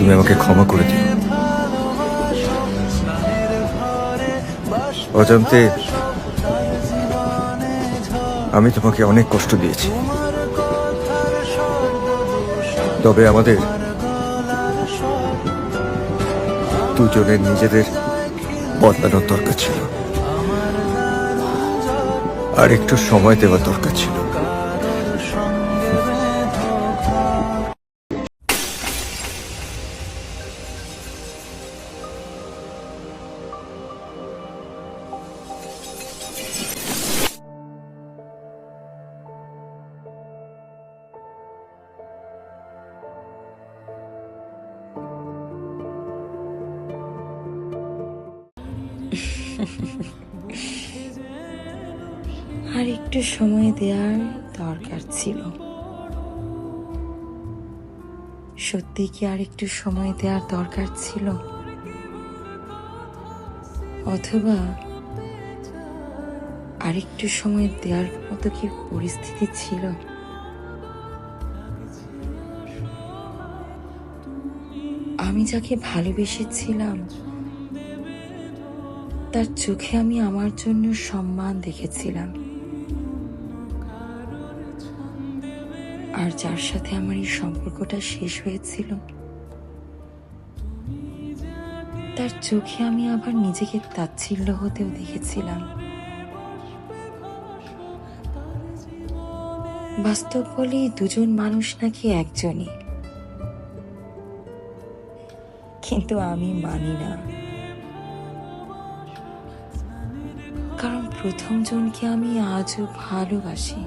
তুমি আমাকে ক্ষমা করে দিও। অজান্তে আমি তোমাকে অনেক কষ্ট দিয়েছি, তবে আমাদের দুজনের নিজেদের বদলানোর দরকার ছিল, আর একটু সময় দেওয়ার দরকার ছিল। আর একটু সময় দেওয়ার দরকার ছিল। সত্যি কি আর একটু সময় দেওয়ার দরকার ছিল? অথবা আরেকটু সময় দেওয়ার মতো কি পরিস্থিতি ছিল? আমি যাকে ভালোবেসেছিলাম তার চোখে আমি আমার জন্য সম্মান দেখেছিলাম, আর যার সাথে আমার এই সম্পর্কটা শেষ হয়েছিল তার চোখে আমি আবার নিজেকে তাচ্ছিল্য হতেও দেখেছিলাম। বাস্তব বলি দুজন মানুষ নাকি একজনই, কিন্তু আমি মানি না। কারণ প্রথম জনকে আমি আজও ভালোবাসি,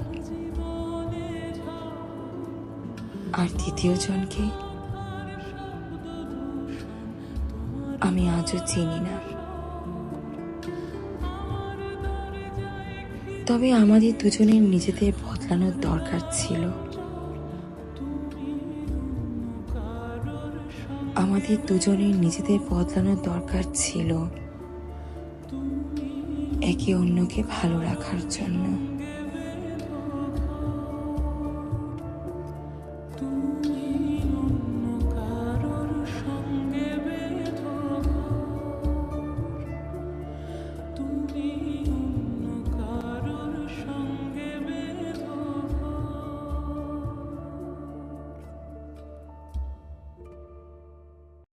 আর দ্বিতীয় জনকে আমি আজও চিনি না। তবে আমাদের দুজনের নিজেদের বদলানোর দরকার ছিল। আমাদের দুজনের নিজেদের বদলানোর দরকার ছিল একে অন্যকে ভালো রাখার জন্য।